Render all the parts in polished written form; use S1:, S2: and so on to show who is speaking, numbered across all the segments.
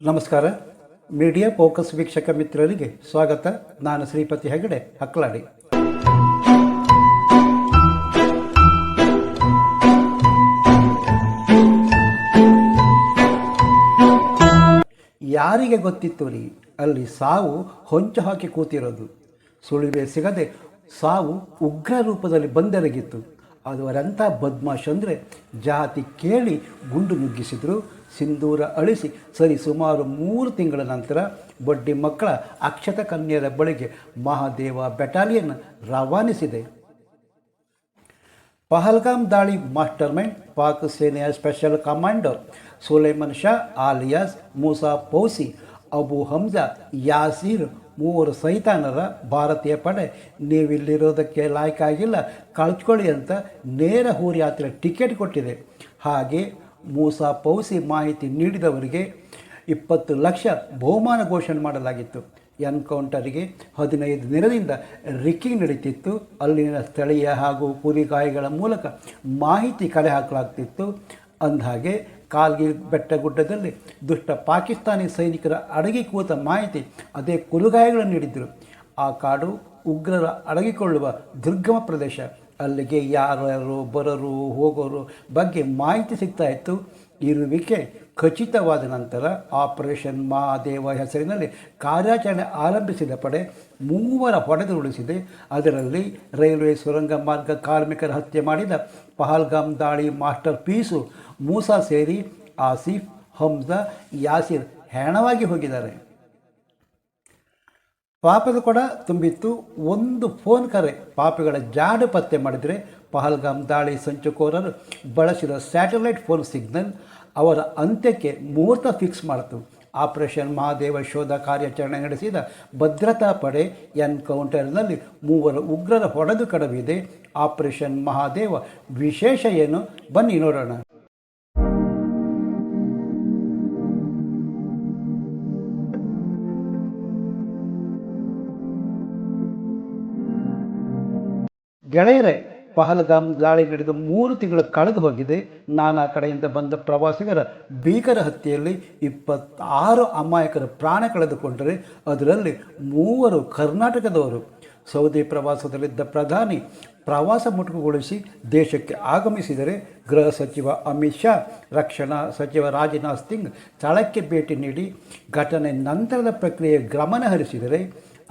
S1: ನಮಸ್ಕಾರ. Media focus ವೀಕ್ಷಕ ಮಿತ್ರರಿಗೆ ಸ್ವಾಗತ. ನಾನು ಶ್ರೀಪತಿ ಹೆಗಡೆ ಹಕ್ಲಾಡಿ. ಯಾರಿಗೆ ಗೊತ್ತಿತ್ತು ರೀ ಅಲ್ಲಿ ಸಾವು ಹೊಂಚು ಹಾಕಿ ಕೂತಿರೋದು. ಸುಳಿವೆ ಸಿಗದೆ ಸಾವು ಉಗ್ರ ರೂಪದಲ್ಲಿ ಬಂದೆರಗಿತ್ತು. ಅದವರಂಥ ಬದ್ಮಾಶ್ ಅಂದರೆ ಜಾತಿ ಕೇಳಿ ಗುಂಡು ನುಗ್ಗಿಸಿದ್ರು. ಸಿಂಧೂರ ಅಳಿಸಿ ಸರಿ ಸುಮಾರು 3 ತಿಂಗಳ ನಂತರ ಬಡ್ಡಿ ಮಕ್ಕಳ ಅಕ್ಷತ ಕನ್ಯರ ಬಳಿಗೆ ಮಹಾದೇವ ಬೆಟಾಲಿಯನ್ ರವಾನಿಸಿದೆ. ಪಹಲ್ಗಾಮ್ ದಾಳಿ ಮಾಸ್ಟರ್ ಮೈಂಡ್ ಪಾಕ್ ಸೇನೆಯ special commander Sulaiman Shah alias Musa Fauji, Abu Hamza, Yasir 3 ಸೈತಾನರ ಭಾರತೀಯ ಪಡೆ ನೀವಿಲ್ಲಿರೋದಕ್ಕೆ ಲಾಯಕ್ಕಾಗಿಲ್ಲ, ಕಳ್ಕೊಳ್ಳಿ ಅಂತ ನೇರ ಹೂರಿ ಯಾತ್ರೆ ಟಿಕೆಟ್ ಕೊಟ್ಟಿದೆ. ಹಾಗೆ ಮೂಸಾ ಪೌಸಿ ಮಾಹಿತಿ ನೀಡಿದವರಿಗೆ 20 ಲಕ್ಷ ಬಹುಮಾನ ಘೋಷಣೆ ಮಾಡಲಾಗಿತ್ತು. ಎನ್ಕೌಂಟರಿಗೆ 15 ದಿನದಿಂದ ರಿಕ್ಕಿಂಗ್ ನಡೀತಿತ್ತು. ಅಲ್ಲಿನ ಸ್ಥಳೀಯ ಹಾಗೂ ಕುರಿಗಾಯಿಗಳ ಮೂಲಕ ಮಾಹಿತಿ ಕಲೆ ಹಾಕಲಾಗ್ತಿತ್ತು. ಅಂದಹಾಗೆ ಕಾರ್ಗಿಲ್ ಬೆಟ್ಟಗುಡ್ಡದಲ್ಲಿ ದುಷ್ಟ ಪಾಕಿಸ್ತಾನಿ ಸೈನಿಕರ ಅಡಗಿ ಕೂತ ಮಾಹಿತಿ ಅದೇ ಕುರುಗಾಯಿಗಳು ನೀಡಿದ್ದರು. ಆ ಕಾಡು ಉಗ್ರರ ಅಡಗಿಕೊಳ್ಳುವ ದುರ್ಗಮ ಪ್ರದೇಶ. ಅಲ್ಲಿಗೆ ಯಾರು ಬರೋರು ಹೋಗೋರು ಬಗ್ಗೆ ಮಾಹಿತಿ ಸಿಗ್ತಾ ಇತ್ತು. ಇರುವಿಕೆ ಖಚಿತವಾದ ನಂತರ ಆಪರೇಷನ್ ಮಹಾದೇವ ಹೆಸರಿನಲ್ಲಿ ಕಾರ್ಯಾಚರಣೆ ಆರಂಭಿಸಿದ ಪಡೆ 3 ಹೊಡೆದು ಉಳಿಸಿದೆ. ಅದರಲ್ಲಿ ರೈಲ್ವೆ ಸುರಂಗ ಮಾರ್ಗ ಕಾರ್ಮಿಕರ ಹತ್ಯೆ ಮಾಡಿದ ಪಹಲ್ಗಾಮ್ ದಾಳಿ ಮಾಸ್ಟರ್ ಪೀಸು ಮೂಸಾ ಸೇರಿ ಆಸಿಫ್, ಹಮ್ಜಾ, ಯಾಸಿರ್ ಹೆಣವಾಗಿ ಹೋಗಿದ್ದಾರೆ. ಪಾಪದ ಕೊಡ ತುಂಬಿತ್ತು. ಒಂದು ಫೋನ್ ಕರೆ ಪಾಪಿಗಳ ಜಾಡು ಪತ್ತೆ ಮಾಡಿದರೆ ಪಹಲ್ಗಾಮ್ ದಾಳಿ ಸಂಚುಕೋರರು ಬಳಸಿದ ಸ್ಯಾಟಲೈಟ್ ಫೋನ್ ಸಿಗ್ನಲ್ ಅವರ ಅಂತ್ಯಕ್ಕೆ ಮುಹೂರ್ತ ಫಿಕ್ಸ್ ಮಾಡಿತು. ಆಪರೇಷನ್ ಮಹಾದೇವ ಶೋಧ ಕಾರ್ಯಾಚರಣೆ ನಡೆಸಿದ ಭದ್ರತಾ ಪಡೆ ಎನ್ಕೌಂಟರ್ನಲ್ಲಿ 3 ಉಗ್ರರ ಹೊಡೆದು ಕಡವಿದೆ. ಆಪರೇಷನ್ ಮಹಾದೇವ ವಿಶೇಷ ಏನು ಬನ್ನಿ ನೋಡೋಣ. ಗೆಳೆಯರೇ, ಪಹಲ್ಗಾಮ್ ದಾಳಿ ನಡೆದು 3 ತಿಂಗಳು ಕಳೆದು ಹೋಗಿದೆ. ನಾನಾ ಕಡೆಯಿಂದ ಬಂದ ಪ್ರವಾಸಿಗರ ಭೀಕರ ಹತ್ಯೆಯಲ್ಲಿ 26 ಅಮಾಯಕರು ಪ್ರಾಣ ಕಳೆದುಕೊಂಡರೆ ಅದರಲ್ಲಿ 3 ಕರ್ನಾಟಕದವರು. ಸೌದಿ ಪ್ರವಾಸದಲ್ಲಿದ್ದ ಪ್ರಧಾನಿ ಪ್ರವಾಸ ಮೊಟಕುಗೊಳಿಸಿ ದೇಶಕ್ಕೆ ಆಗಮಿಸಿದರೆ ಗೃಹ ಸಚಿವ ಅಮಿತ್ ಶಾ, ರಕ್ಷಣಾ ಸಚಿವ ರಾಜನಾಥ್ ಸಿಂಗ್ ಸ್ಥಳಕ್ಕೆ ಭೇಟಿ ನೀಡಿ ಘಟನೆ ನಂತರದ ಪ್ರಕ್ರಿಯೆ ಗಮನ ಹರಿಸಿದರೆ,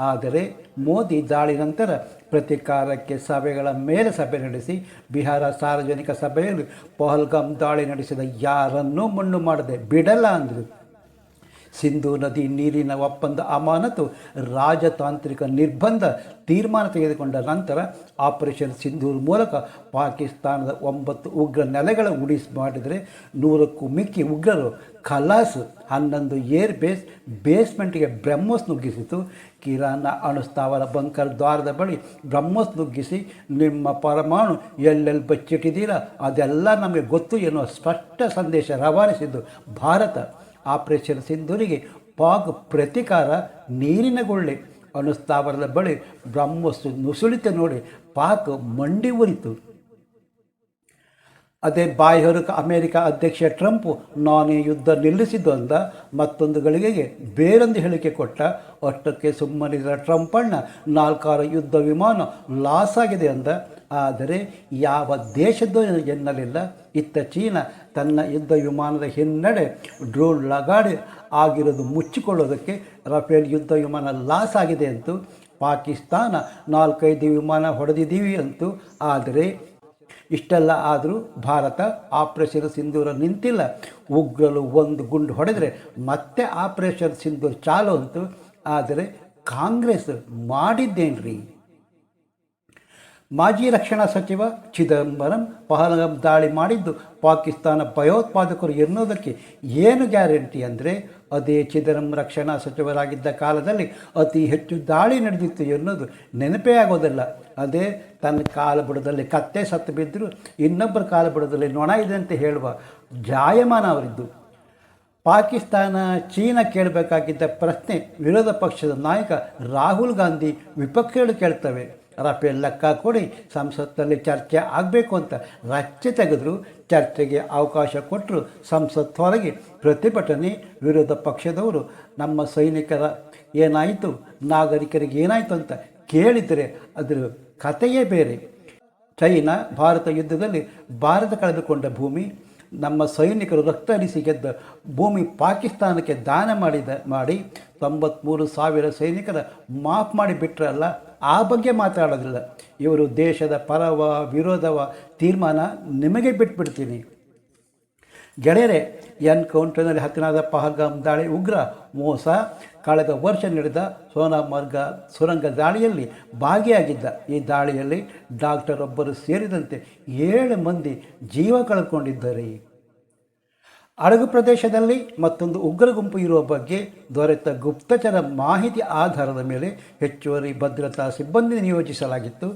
S1: ಆದರೆ ಮೋದಿ ದಾಳಿ ನಂತರ ಪ್ರತಿಕಾರಕ್ಕೆ ಸಭೆಗಳ ಮೇಲೆ ಸಭೆ ನಡೆಸಿ ಬಿಹಾರ ಸಾರ್ವಜನಿಕ ಸಭೆಯಲ್ಲಿ ಪಹಲ್ಗಾಮ್ ದಾಳಿ ನಡೆಸಿದ ಯಾರನ್ನೂ ಮಣ್ಣು ಮಾಡದೆ ಬಿಡಲ್ಲ ಅಂದರು. ಸಿಂಧೂ ನದಿ ನೀರಿನ ಒಪ್ಪಂದ ಅಮಾನತು ರಾಜತಾಂತ್ರಿಕ ನಿರ್ಬಂಧ ತೀರ್ಮಾನ ತೆಗೆದುಕೊಂಡ ನಂತರ ಆಪರೇಷನ್ ಸಿಂಧೂರ್ ಮೂಲಕ ಪಾಕಿಸ್ತಾನದ 9 ಉಗ್ರ ನೆಲೆಗಳ ಉಳಿಸಿ ಮಾಡಿದರೆ 100ಕ್ಕೂ ಮಿಕ್ಕಿ ಉಗ್ರರು ಖಲಾಸ್. 11 ಏರ್ ಬೇಸ್ಮೆಂಟ್ಗೆ ಬ್ರಹ್ಮೋಸ್ ನುಗ್ಗಿಸಿತು. ಕಿರಾನ ಅಣುಸ್ಥಾವರ ಬಂಕರ್ ದ್ವಾರದ ಬಳಿ ಬ್ರಹ್ಮೋಸ್ ನುಗ್ಗಿಸಿ ನಿಮ್ಮ ಪರಮಾಣು ಎಲ್ಲೆಲ್ಲಿ ಬಚ್ಚಿಟ್ಟಿದ್ದೀರಾ ಅದೆಲ್ಲ ನಮಗೆ ಗೊತ್ತು ಎನ್ನುವ ಸ್ಪಷ್ಟ ಸಂದೇಶ ರವಾನಿಸಿದ್ದು ಭಾರತ. ಆಪರೇಷನ್ ಸಿಂಧೂರಿಗೆ ಪಾಕ್ ಪ್ರತಿಕಾರ ನೀರಿನ ಗುಳ್ಳೆ. ಅಣುಸ್ಥಾವರದ ಬಳಿ ಬ್ರಹ್ಮೋಸ್ ನುಸುಳಿತ ನೋಡಿ ಪಾಕ್ ಮಂಡಿ ಉರಿತು. ಅದೇ ಬಾಯ್ಹೊರಕ ಅಮೆರಿಕ ಅಧ್ಯಕ್ಷ ಟ್ರಂಪ್ ನಾನೇ ಯುದ್ಧ ನಿಲ್ಲಿಸಿದ್ದು ಅಂದ. ಮತ್ತೊಂದು ಗಳಿಗೆಗೆ ಬೇರೊಂದು ಹೇಳಿಕೆ ಕೊಟ್ಟ. ಅಷ್ಟಕ್ಕೆ ಸುಮ್ಮನಿದ ಟ್ರಂಪಣ್ಣ 4 ಯುದ್ಧ ವಿಮಾನ ಲಾಸ್ ಆಗಿದೆ ಅಂದ. ಆದರೆ ಯಾವ ದೇಶದ್ದು ಎನ್ನಲಿಲ್ಲ. ಇತ್ತ ಚೀನಾ ತನ್ನ ಯುದ್ಧ ವಿಮಾನದ ಹಿನ್ನಡೆ ಡ್ರೋನ್ ಲಗಾಡಿ ಆಗಿರೋದು ಮುಚ್ಚಿಕೊಳ್ಳೋದಕ್ಕೆ ರಫೇಲ್ ಯುದ್ಧ ವಿಮಾನ ಲಾಸ್ ಆಗಿದೆ ಅಂತು. ಪಾಕಿಸ್ತಾನ 4-5 ವಿಮಾನ ಹೊಡೆದಿದ್ದೀವಿ ಅಂತು. ಆದರೆ ಇಷ್ಟೆಲ್ಲ ಆದರೂ ಭಾರತ ಆಪರೇಷನ್ ಸಿಂಧೂರ ನಿಂತಿಲ್ಲ. ಉಗ್ರರು 1 ಗುಂಡು ಹೊಡೆದರೆ ಮತ್ತೆ ಆಪರೇಷನ್ ಸಿಂಧೂರ್ ಚಾಲು ಅಂತು. ಆದರೆ ಕಾಂಗ್ರೆಸ್ ಮಾಡಿದ್ದೇನ್ರಿ? ಮಾಜಿ ರಕ್ಷಣಾ ಸಚಿವ ಚಿದಂಬರಂ ಪಹಲ್ಗಾಮ್ ದಾಳಿ ಮಾಡಿದ್ದು ಪಾಕಿಸ್ತಾನ ಭಯೋತ್ಪಾದಕರು ಎನ್ನುವುದಕ್ಕೆ ಏನು ಗ್ಯಾರಂಟಿ ಅಂದರೆ, ಅದೇ ಚಿದಂಬರಂ ರಕ್ಷಣಾ ಸಚಿವರಾಗಿದ್ದ ಕಾಲದಲ್ಲಿ ಅತಿ ಹೆಚ್ಚು ದಾಳಿ ನಡೆದಿತ್ತು ಎನ್ನುವುದು ನೆನಪೇ ಆಗೋದಿಲ್ಲ. ಅದೇ ತನ್ನ ಕಾಲಬುಡದಲ್ಲಿ ಕತ್ತೆ ಸತ್ತು ಬಿದ್ದರೂ ಇನ್ನೊಬ್ಬರ ಕಾಲಬುಡದಲ್ಲಿ ನೊಣ ಇದೆ ಅಂತ ಹೇಳುವ ಜಾಯಮಾನ ಅವರಿದ್ದು. ಪಾಕಿಸ್ತಾನ ಚೀನಾ ಕೇಳಬೇಕಾಗಿದ್ದ ಪ್ರಶ್ನೆ ವಿರೋಧ ಪಕ್ಷದ ನಾಯಕ ರಾಹುಲ್ ಗಾಂಧಿ ವಿಪಕ್ಷಗಳು ಕೇಳ್ತವೆ. ರಫೇಲ್ ಲೆಕ್ಕ ಕೊಡಿ, ಸಂಸತ್ತಲ್ಲಿ ಚರ್ಚೆ ಆಗಬೇಕು ಅಂತ ರಚ್ಚೆ ತೆಗೆದ್ರು. ಚರ್ಚೆಗೆ ಅವಕಾಶ ಕೊಟ್ಟರು. ಸಂಸತ್ ಹೊರಗೆ ಪ್ರತಿಭಟನೆ. ವಿರೋಧ ಪಕ್ಷದವರು ನಮ್ಮ ಸೈನಿಕರ ಏನಾಯಿತು, ನಾಗರಿಕರಿಗೆ ಏನಾಯಿತು ಅಂತ ಕೇಳಿದರೆ ಅದರ ಕಥೆಯೇ ಬೇರೆ. ಚೈನಾ ಭಾರತ ಯುದ್ಧದಲ್ಲಿ ಭಾರತ ಕಳೆದುಕೊಂಡ ಭೂಮಿ, ನಮ್ಮ ಸೈನಿಕರು ರಕ್ತ ಹರಿಸಿ ಗೆದ್ದ ಭೂಮಿ ಪಾಕಿಸ್ತಾನಕ್ಕೆ ದಾನ ಮಾಡಿ 93,000 ಸೈನಿಕರ ಮಾಫ್ ಮಾಡಿ ಬಿಟ್ಟರಲ್ಲ, ಆ ಬಗ್ಗೆ ಮಾತಾಡೋದಿಲ್ಲ. ಇವರು ದೇಶದ ಪರವ ವಿರೋಧವ ತೀರ್ಮಾನ ನಿಮಗೆ ಬಿಟ್ಬಿಡ್ತೀನಿ. ಗೆಳೆಯರೆ, ಎನ್ಕೌಂಟರ್ನಲ್ಲಿ ಹತನಾದ ಪಹಲ್ಗಾಮ್ ದಾಳಿ ಉಗ್ರ ಮೋಸ. ಕಳೆದ ವರ್ಷ ನಡೆದ ಸೋನಾಮರ್ಗ ಸುರಂಗ ದಾಳಿಯಲ್ಲಿ ಭಾಗಿಯಾಗಿದ್ದ. ಈ ದಾಳಿಯಲ್ಲಿ ಡಾಕ್ಟರ್ ಒಬ್ಬರು ಸೇರಿದಂತೆ 7 ಮಂದಿ ಜೀವ ಕಳೆದುಕೊಂಡಿದ್ದಾರೆ. ಹಡಗು ಪ್ರದೇಶದಲ್ಲಿ ಮತ್ತೊಂದು ಉಗ್ರ ಗುಂಪು ಇರುವ ಬಗ್ಗೆ ದೊರೆತ ಗುಪ್ತಚರ ಮಾಹಿತಿ ಆಧಾರದ ಮೇಲೆ ಹೆಚ್ಚುವರಿ ಭದ್ರತಾ ಸಿಬ್ಬಂದಿ ನಿಯೋಜಿಸಲಾಗಿತ್ತು.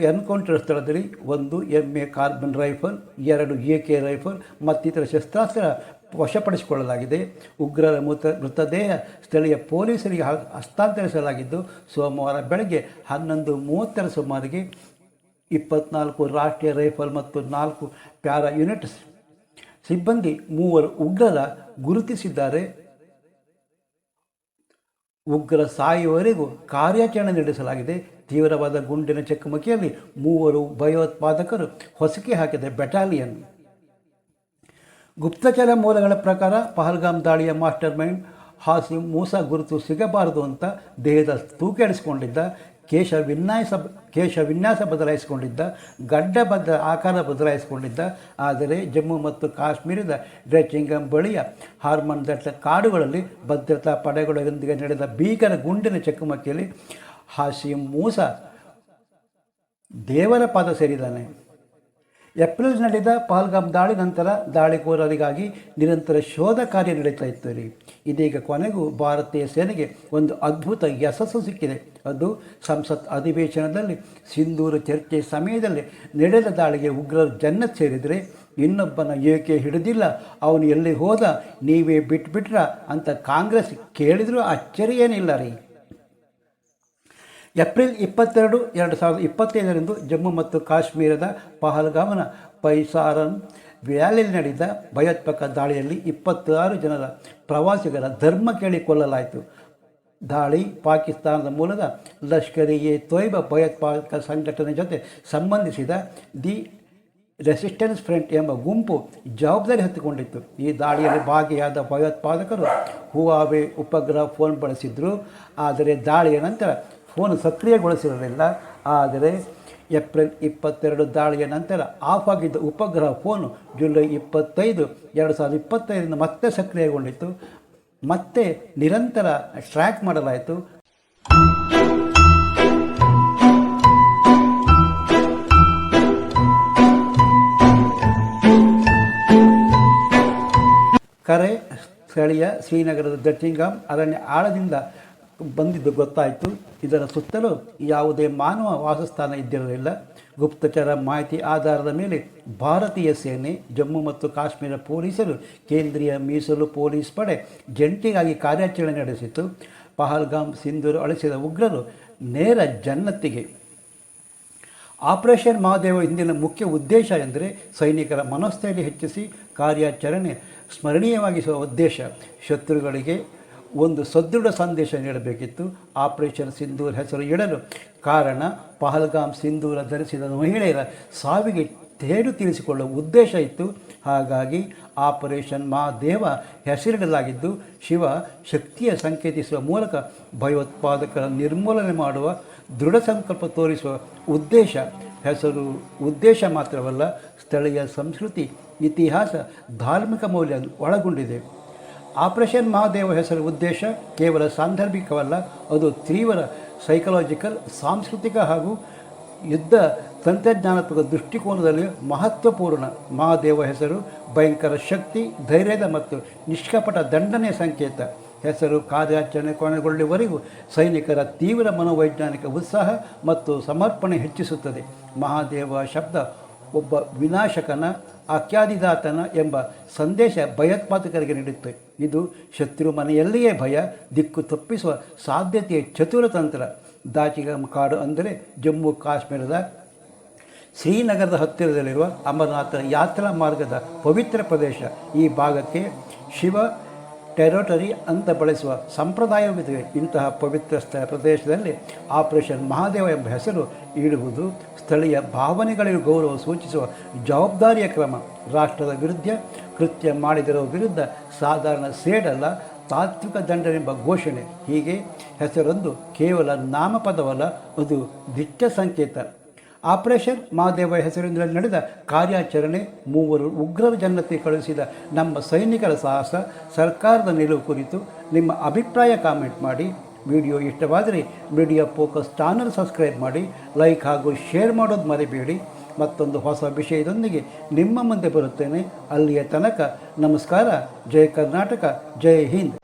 S1: ಎನ್ಕೌಂಟರ್ ಸ್ಥಳದಲ್ಲಿ 1 MA carbon rifle, 2 AK rifle ಮತ್ತಿತರ ಶಸ್ತ್ರಾಸ್ತ್ರ ವಶಪಡಿಸಿಕೊಳ್ಳಲಾಗಿದೆ. ಉಗ್ರರ ಮೃತದೇಹ ಸ್ಥಳೀಯ ಪೊಲೀಸರಿಗೆ ಹಸ್ತಾಂತರಿಸಲಾಗಿದ್ದು, ಸೋಮವಾರ ಬೆಳಗ್ಗೆ 11:30 ಸುಮಾರಿಗೆ 24 ರಾಷ್ಟ್ರೀಯ ರೈಫಲ್ ಮತ್ತು 4 ಪ್ಯಾರಾ ಯೂನಿಟ್ ಸಿಬ್ಬಂದಿ 3 ಉಗ್ರರ ಗುರುತಿಸಿದ್ದಾರೆ. ಉಗ್ರ ಸಾಯುವವರೆಗೂ ಕಾರ್ಯಾಚರಣೆ ನಡೆಸಲಾಗಿದೆ. ತೀವ್ರವಾದ ಗುಂಡಿನ ಚಕಮಕಿಯಲ್ಲಿ 3 ಭಯೋತ್ಪಾದಕರು ಹೊಸಕಿ ಹಾಕಿದ ಬೆಟಾಲಿಯನ್. ಗುಪ್ತಚರ ಮೂಲಗಳ ಪ್ರಕಾರ ಪಹಲ್ಗಾಮ್ ದಾಳಿಯ ಮಾಸ್ಟರ್ ಮೈಂಡ್ ಹಾಸಿಮ್ ಮೂಸಾ ಗುರುತು ಸಿಗಬಾರದು ಅಂತ ದೇಹದ ತೂಕ ಇಳಿಸಿಕೊಂಡಿದ್ದ, ಕೇಶ ವಿನ್ಯಾಸ ಬದಲಾಯಿಸಿಕೊಂಡಿದ್ದ, ಗಡ್ಡ ಆಕಾರ ಬದಲಾಯಿಸಿಕೊಂಡಿದ್ದ. ಆದರೆ ಜಮ್ಮು ಮತ್ತು ಕಾಶ್ಮೀರದ ಡ್ರೆಚಿಂಗಂ ಬಳಿಯ ಹಾರ್ಮನ್ ದಟ್ಟ ಕಾಡುಗಳಲ್ಲಿ ಭದ್ರತಾ ಪಡೆಗಳೊಂದಿಗೆ ನಡೆದ ಭೀಕರ ಗುಂಡಿನ ಚಕಮಕಿಯಲ್ಲಿ ಹಾಸಿಮ್ ಮೂಸಾ ದೇವರ ಪಾದ ಸೇರಿದ್ದಾನೆ. ಏಪ್ರಿಲ್ ನಡೆದ ಪಹಲ್ಗಾಮ್ ದಾಳಿ ನಂತರ ದಾಳಿಕೋರರಿಗಾಗಿ ನಿರಂತರ ಶೋಧ ಕಾರ್ಯ ನಡೀತಾ ಇತ್ತು ರೀ. ಇದೀಗ ಕೊನೆಗೂ ಭಾರತೀಯ ಸೇನೆಗೆ ಒಂದು ಅದ್ಭುತ ಯಶಸ್ಸು ಸಿಕ್ಕಿದೆ. ಅದು ಸಂಸತ್ ಅಧಿವೇಶನದಲ್ಲಿ ಸಿಂಧೂರ ಚರ್ಚೆ ಸಮಯದಲ್ಲಿ ನಡೆದ ದಾಳಿಗೆ ಉಗ್ರರು ಜನ್ನತ್ ಸೇರಿದರೆ ಇನ್ನೊಬ್ಬನ ಏಕೆ ಹಿಡಿದಿಲ್ಲ, ಅವನು ಎಲ್ಲಿ ಹೋದ, ನೀವೇ ಬಿಟ್ಬಿಟ್ರ ಅಂತ ಕಾಂಗ್ರೆಸ್ ಕೇಳಿದರೂ ಅಚ್ಚರಿ ಏನಿಲ್ಲ ರೀ. ಏಪ್ರಿಲ್ 22, 2025 ಜಮ್ಮು ಮತ್ತು ಕಾಶ್ಮೀರದ ಪಹಲ್ಗಾಮ್ನ ಪೈಸಾರನ್ ವ್ಯಾಲಿಯಲ್ಲಿ ನಡೆದ ಭಯೋತ್ಪಾದಕ ದಾಳಿಯಲ್ಲಿ 26 ಜನರ ಪ್ರವಾಸಿಗರ ಧರ್ಮ ಕೇಳಿ ಕೊಲ್ಲಲಾಯಿತು. ದಾಳಿ ಪಾಕಿಸ್ತಾನದ ಮೂಲದ ಲಷ್ಕರ್-ಇ-ತೊಯ್ಬಾ ಭಯೋತ್ಪಾದಕ ಸಂಘಟನೆ ಜೊತೆ ಸಂಬಂಧಿಸಿದ ದಿ ರೆಸಿಸ್ಟೆನ್ಸ್ ಫ್ರಂಟ್ ಎಂಬ ಗುಂಪು ಜವಾಬ್ದಾರಿ ಹೊತ್ತುಕೊಂಡಿತ್ತು. ಈ ದಾಳಿಯಲ್ಲಿ ಭಾಗಿಯಾದ ಭಯೋತ್ಪಾದಕರು ಹುವಾವೆ ಉಪಗ್ರಹ ಫೋನ್ ಬಳಸಿದ್ರು. ಆದರೆ ದಾಳಿಯ ನಂತರ ಫೋನ್ ಸಕ್ರಿಯಗೊಳಿಸಿರಲಿಲ್ಲ. ಆದರೆ ಏಪ್ರಿಲ್ 22 ದಾಳಿಯ ನಂತರ ಆಫ್ ಆಗಿದ್ದ ಉಪಗ್ರಹ ಫೋನು ಜುಲೈ 25, 2025 ಮತ್ತೆ ಸಕ್ರಿಯಗೊಂಡಿತ್ತು. ಮತ್ತೆ ನಿರಂತರ ಟ್ರ್ಯಾಕ್ ಮಾಡಲಾಯಿತು. ಕರೆ ಸ್ಥಳೀಯ ಶ್ರೀನಗರದ ದಟ್ಟಿಂಗಾಮ್ ಅರಣ್ಯ ಆಳದಿಂದ ಬಂದಿದ್ದು ಗೊತ್ತಾಯಿತು. ಇದರ ಸುತ್ತಲೂ ಯಾವುದೇ ಮಾನವ ವಾಸಸ್ಥಾನ ಇದ್ದಿರಲಿಲ್ಲ. ಗುಪ್ತಚರ ಮಾಹಿತಿ ಆಧಾರದ ಮೇಲೆ ಭಾರತೀಯ ಸೇನೆ, ಜಮ್ಮು ಮತ್ತು ಕಾಶ್ಮೀರ ಪೊಲೀಸರು, ಕೇಂದ್ರೀಯ ಮೀಸಲು ಪೊಲೀಸ್ ಪಡೆ ಜಂಟಿಯಾಗಿ ಕಾರ್ಯಾಚರಣೆ ನಡೆಸಿತು. ಪಹಲ್ಗಾಮ್ ಸಿಂಧೂರು ಅಳಿಸಿದ ಉಗ್ರರು ನೇರ ಜನ್ನತ್ತಿಗೆ. ಆಪರೇಷನ್ ಮಹಾದೇವ ಹಿಂದಿನ ಮುಖ್ಯ ಉದ್ದೇಶ ಎಂದರೆ ಸೈನಿಕರ ಮನೋಸ್ಥೈರ್ಯ ಹೆಚ್ಚಿಸಿ ಕಾರ್ಯಾಚರಣೆ ಸ್ಮರಣೀಯವಾಗಿಸುವ ಉದ್ದೇಶ. ಶತ್ರುಗಳಿಗೆ ಒಂದು ಸದೃಢ ಸಂದೇಶ ನೀಡಬೇಕಿತ್ತು. ಆಪರೇಷನ್ ಸಿಂಧೂರ್ ಹೆಸರು ಇಡಲು ಕಾರಣ ಪಹಲ್ಗಾಮ್ ಸಿಂಧೂರ ಧರಿಸಿದ ಮಹಿಳೆಯರ ಸಾವಿಗೆ ತೇಡು ತೀರಿಸಿಕೊಳ್ಳುವ ಉದ್ದೇಶ ಇತ್ತು. ಹಾಗಾಗಿ ಆಪರೇಷನ್ ಮಹಾದೇವ ಹೆಸರಿಡಲಾಗಿದ್ದು ಶಿವ ಶಕ್ತಿಯ ಸಂಕೇತಿಸುವ ಮೂಲಕ ಭಯೋತ್ಪಾದಕರ ನಿರ್ಮೂಲನೆ ಮಾಡುವ ದೃಢ ಸಂಕಲ್ಪ ತೋರಿಸುವ ಉದ್ದೇಶ. ಹೆಸರು ಉದ್ದೇಶ ಮಾತ್ರವಲ್ಲ, ಸ್ಥಳೀಯ ಸಂಸ್ಕೃತಿ, ಇತಿಹಾಸ, ಧಾರ್ಮಿಕ ಮೌಲ್ಯ ಒಳಗೊಂಡಿದೆ. ಆಪರೇಷನ್ ಮಹಾದೇವ ಹೆಸರು ಉದ್ದೇಶ ಕೇವಲ ಸಾಂದರ್ಭಿಕವಲ್ಲ, ಅದು ತೀವ್ರ ಸೈಕಲಾಜಿಕಲ್, ಸಾಂಸ್ಕೃತಿಕ ಹಾಗೂ ಯುದ್ಧ ತಂತ್ರಜ್ಞಾನಾತ್ಮಕ ದೃಷ್ಟಿಕೋನದಲ್ಲಿ ಮಹತ್ವಪೂರ್ಣ. ಮಹಾದೇವ ಹೆಸರು ಭಯಂಕರ ಶಕ್ತಿ, ಧೈರ್ಯದ ಮತ್ತು ನಿಷ್ಕಪಟ ದಂಡನೆಯ ಸಂಕೇತ. ಹೆಸರು ಕಾರ್ಯಾಚರಣೆ ಕೊನೆಗೊಳ್ಳುವವರೆಗೂ ಸೈನಿಕರ ತೀವ್ರ ಮನೋವೈಜ್ಞಾನಿಕ ಉತ್ಸಾಹ ಮತ್ತು ಸಮರ್ಪಣೆ ಹೆಚ್ಚಿಸುತ್ತದೆ. ಮಹಾದೇವ ಶಬ್ದ ಒಬ್ಬ ವಿನಾಶಕನ ಆಖ್ಯಾದಿದಾತನ ಎಂಬ ಸಂದೇಶ ಭಯೋತ್ಪಾದಕರಿಗೆ ನೀಡುತ್ತೆ. ಇದು ಶತ್ರು ಮನೆಯಲ್ಲಿಯೇ ಭಯ, ದಿಕ್ಕು ತಪ್ಪಿಸುವ ಸಾಧ್ಯತೆಯ ಚತುರತಂತ್ರ. ದಾಚಿಗಮ್ ಕಾಡು ಅಂದರೆ ಜಮ್ಮು ಕಾಶ್ಮೀರದ ಶ್ರೀನಗರದ ಹತ್ತಿರದಲ್ಲಿರುವ ಅಮರನಾಥ ಯಾತ್ರಾ ಮಾರ್ಗದ ಪವಿತ್ರ ಪ್ರದೇಶ. ಈ ಭಾಗಕ್ಕೆ ಶಿವ ಟೆರೋಟರಿ ಅಂತ ಬಳಸುವ ಸಂಪ್ರದಾಯವಿದೆ. ಇಂತಹ ಪವಿತ್ರ ಪ್ರದೇಶದಲ್ಲಿ ಆಪರೇಷನ್ ಮಹಾದೇವ ಎಂಬ ಹೆಸರು ಇಡುವುದು ಸ್ಥಳೀಯ ಭಾವನೆಗಳಿಗೆ ಗೌರವ ಸೂಚಿಸುವ ಜವಾಬ್ದಾರಿಯ ಕ್ರಮ. ರಾಷ್ಟ್ರದ ವಿರುದ್ಧ ಕೃತ್ಯ ಮಾಡಿದರ ವಿರುದ್ಧ ಸಾಧಾರಣ ಸೇಡಲ್ಲ, ತಾತ್ವಿಕ ದಂಡನೆಂಬ ಘೋಷಣೆ. ಹೀಗೆ ಹೆಸರೊಂದು ಕೇವಲ ನಾಮಪದವಲ್ಲ, ಅದು ದಿಟ್ಟ ಸಂಕೇತ. ಆಪರೇಷನ್ ಮಹಾದೇವ ಹೆಸರಿನಲ್ಲಿ ನಡೆದ ಕಾರ್ಯಾಚರಣೆ, 3 ಉಗ್ರರ ಜನ್ನತಿ ಕಳುಹಿಸಿದ ನಮ್ಮ ಸೈನಿಕರ ಸಾಹಸ, ಸರ್ಕಾರದ ನಿಲುವು ಕುರಿತು ನಿಮ್ಮ ಅಭಿಪ್ರಾಯ ಕಾಮೆಂಟ್ ಮಾಡಿ. ವಿಡಿಯೋ ಇಷ್ಟವಾದರೆ ಮೀಡಿಯಾ ಫೋಕಸ್ ಚಾನಲ್ ಸಬ್ಸ್ಕ್ರೈಬ್ ಮಾಡಿ, ಲೈಕ್ ಹಾಗೂ ಶೇರ್ ಮಾಡೋದು ಮರಿಬೇಡಿ. ಮತ್ತೊಂದು ಹೊಸ ವಿಷಯದೊಂದಿಗೆ ನಿಮ್ಮ ಮುಂದೆ ಬರುತ್ತೇನೆ. ಅಲ್ಲಿಯ ತನಕ ನಮಸ್ಕಾರ. ಜೈ ಕರ್ನಾಟಕ, ಜೈ ಹಿಂದ್.